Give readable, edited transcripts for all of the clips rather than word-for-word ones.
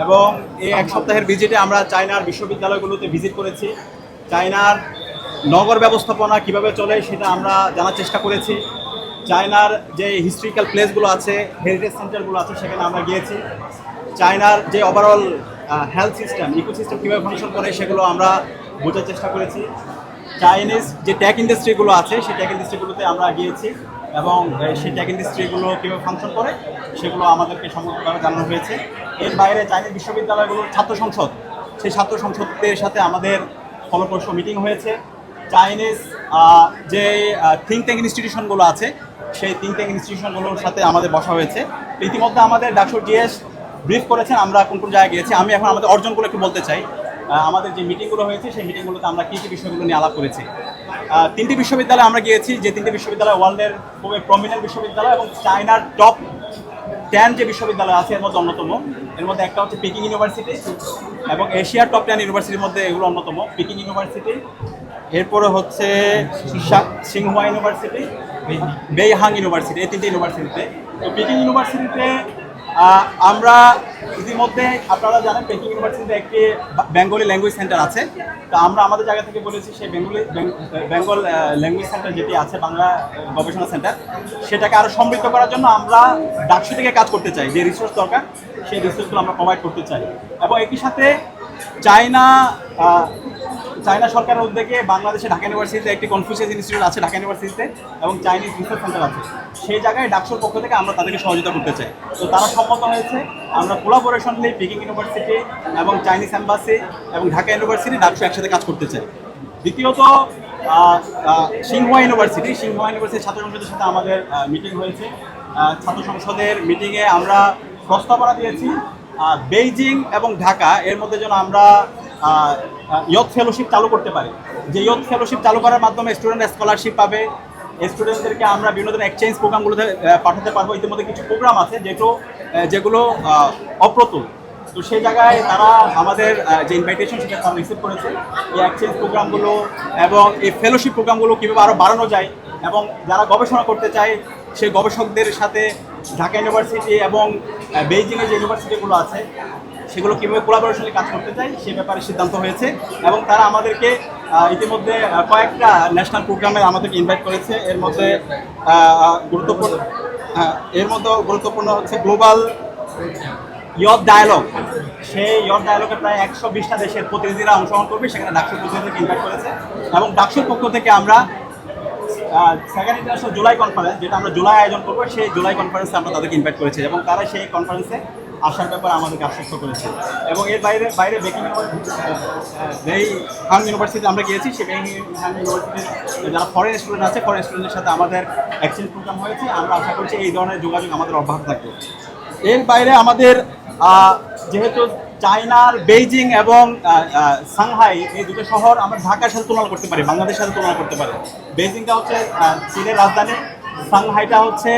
এবং এই এক সপ্তাহের ভিজিটে আমরা চায়নার বিশ্ববিদ্যালয়গুলোতে ভিজিট করেছি। চায়নার নগর ব্যবস্থাপনা কিভাবে চলে সেটা আমরা জানার চেষ্টা করেছি। চায়নার যে হিস্ট্রিক্যাল প্লেসগুলো আছে, হেরিটেজ সেন্টারগুলো আছে, সেখানে আমরা গিয়েছি। চায়নার যে ওভারঅল হেলথ সিস্টেম, ইকোসিস্টেম কীভাবে ফাংশন করে সেগুলো আমরা বোঝার চেষ্টা করেছি। চাইনিজ যে টেক ইন্ডাস্ট্রিগুলো আছে সেই টেক ইন্ডাস্ট্রিগুলোতে আমরা গিয়েছি এবং সেই টেক ইন্ডাস্ট্রিগুলো কীভাবে ফাংশন করে সেগুলো আমাদেরকে সমগ্রভাবে জানানো হয়েছে। এর বাইরে চাইনিজ বিশ্ববিদ্যালয়গুলোর ছাত্র সংসদ, সেই ছাত্র সংসদের সাথে আমাদের ফলপ্রসূ মিটিং হয়েছে। চাইনিজ যে থিঙ্ক ট্যাঙ্ক ইনস্টিটিউশনগুলো আছে সেই থিঙ্ক ট্যাঙ্ক ইনস্টিটিউশনগুলোর সাথে আমাদের বসা হয়েছে। ইতিমধ্যে আমাদের ডাক্তার জিএস ব্রিফ করেছেন আমরা কোন কোন জায়গায় গিয়েছি। আমি এখন আমাদের অর্জনগুলো একটু বলতে চাই। আমাদের যে মিটিংগুলো হয়েছে সেই মিটিংগুলোতে আমরা কী কী বিষয়গুলো নিয়ে আলাপ করেছি। তিনটি বিশ্ববিদ্যালয়ে আমরা গিয়েছি, যে তিনটি বিশ্ববিদ্যালয় ওয়ার্ল্ডের খুবই প্রমিনেন্ট বিশ্ববিদ্যালয় এবং চায়নার টপ 10 যে বিশ্ববিদ্যালয় আছে এর মধ্যে অন্যতম। এর মধ্যে একটা হচ্ছে পেকিং ইউনিভার্সিটি এবং এশিয়ার টপ 10 ইউনিভার্সিটির মধ্যে এগুলো অন্যতম। পেকিং ইউনিভার্সিটি, এরপরে হচ্ছে সিংহুয়া ইউনিভার্সিটি, বেইহাং ইউনিভার্সিটি, এই তিনটে ইউনিভার্সিটিতে। তো পেকিং ইউনিভার্সিটিতে আমরা ইতিমধ্যে আপনারা জানেন পেকিং ইউনিভার্সিটিতে একটি বেঙ্গলি ল্যাঙ্গুয়েজ সেন্টার আছে। তো আমরা আমাদের জায়গা থেকে বলেছি সেই বেঙ্গল ল্যাঙ্গুয়েজ সেন্টার যেটি আছে, বাংলা গবেষণা সেন্টার, সেটাকে আরও সমৃদ্ধ করার জন্য আমরা ডাকসু থেকে কাজ করতে চাই। যে রিসোর্স দরকার সেই রিসোর্সগুলো আমরা প্রোভাইড করতে চাই। এবং একই সাথে চায়না সরকারের উদ্যোগে বাংলাদেশে ঢাকা ইউনিভার্সিটিতে একটি কনফুসিয়াস ইনস্টিটিউট আছে ঢাকা ইউনিভার্সিটিতে এবং চাইনিজ রিসার্চ সেন্টার আছে। সেই জায়গায় ডাকসুর পক্ষ থেকে আমরা তাদেরকে সহযোগিতা করতে চাই। তো তারা সম্মত হয়েছে। আমরা কোলাবোরেশনলি পেকিং ইউনিভার্সিটি এবং চাইনিজ এম্বাসি এবং ঢাকা ইউনিভার্সিটি ডাকসু একসাথে কাজ করতে চাই। দ্বিতীয়ত সিংহুয়া ইউনিভার্সিটির ছাত্র সংসদের সাথে আমাদের মিটিং হয়েছে। ছাত্র সংসদের মিটিংয়ে আমরা প্রস্তাবনা দিয়েছি বেইজিং এবং ঢাকা এর মধ্যে যেন আমরা ইয়থ ফেলোশিপ চালু করতে পারি। যে ইয়থ ফেলোশিপ চালু করার মাধ্যমে স্টুডেন্ট স্কলারশিপ পাবে, স্টুডেন্টদেরকে আমরা বিভিন্ন ধরনের এক্সচেঞ্জ প্রোগ্রামগুলোতে পাঠাতে পারবো। ইতিমধ্যে কিছু প্রোগ্রাম আছে যেগুলো অপ্রতুল। তো সেই জায়গায় তারা আমাদের যে ইনভাইটেশন সেটা তারা রিসিভ করেছে। এই এক্সচেঞ্জ প্রোগ্রামগুলো এবং এই ফেলোশিপ প্রোগ্রামগুলো কীভাবে আরও বাড়ানো যায় এবং যারা গবেষণা করতে চায় সেই গবেষকদের সাথে ঢাকা ইউনিভার্সিটি এবং বেইজিংয়ের যে ইউনিভার্সিটিগুলো আছে সেগুলো কীভাবে কোলাবোরেশনে কাজ করতে চাই সে ব্যাপারে সিদ্ধান্ত হয়েছে। এবং তারা আমাদেরকে ইতিমধ্যে কয়েকটা ন্যাশনাল প্রোগ্রামে আমাদেরকে ইনভাইট করেছে। এর মধ্যে গুরুত্বপূর্ণ হচ্ছে গ্লোবাল ইয়থ ডায়ালগ। সেই ইয়থ ডায়ালগে প্রায় 120টা দেশের প্রতিনিধিরা অংশগ্রহণ করবে, সেখানে ডাকসুর প্রতিনিধিকে ইনভাইট করেছে। এবং ডাকসুর পক্ষ থেকে আমরা সেকেন্ড ইন্টারন্যাশনাল জুলাই কনফারেন্স, যেটা আমরা জুলাই আয়োজন করবো, সেই জুলাই কনফারেন্সে আমরা তাদেরকে ইনভাইট করেছি এবং তারা সেই কনফারেন্সে আসার ব্যাপারে আমাদেরকে আশ্বস্ত করেছে। এবং এর বাইরে বেইহাং ইউনিভার্সিটি আমরা গিয়েছি। সেই বেইহাং ইউনিভার্সিটির যারা ফরেন স্টুডেন্ট আছে, ফরেন স্টুডেন্টের সাথে আমাদের এক্সচেঞ্জ প্রোগ্রাম হয়েছে। আমরা আশা করছি এই ধরনের যোগাযোগ আমাদের অব্যাহত থাকবে। এর বাইরে আমাদের যেহেতু চায়নার বেইজিং এবং সাংহাই এই দুটো শহর আমরা ঢাকার সাথে তুলনা করতে পারি, বাংলাদেশের সাথে তুলনা করতে পারি। বেইজিংটা হচ্ছে চীনের রাজধানী, সাংহাইটা হচ্ছে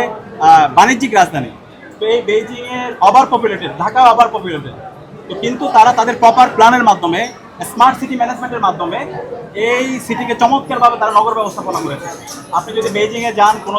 বাণিজ্যিক রাজধানী। তো এই বেইজিংয়ের ওভার পপুলেটেড, ঢাকাও ওভার পপুলেটেড। তো কিন্তু তারা তাদের প্রপার প্ল্যানের মাধ্যমে, স্মার্ট সিটি ম্যানেজমেন্টের মাধ্যমে এই সিটিকে চমৎকারভাবে তারা নগর ব্যবস্থাপনা করেছে। আপনি যদি বেইজিংয়ে যান, কোনো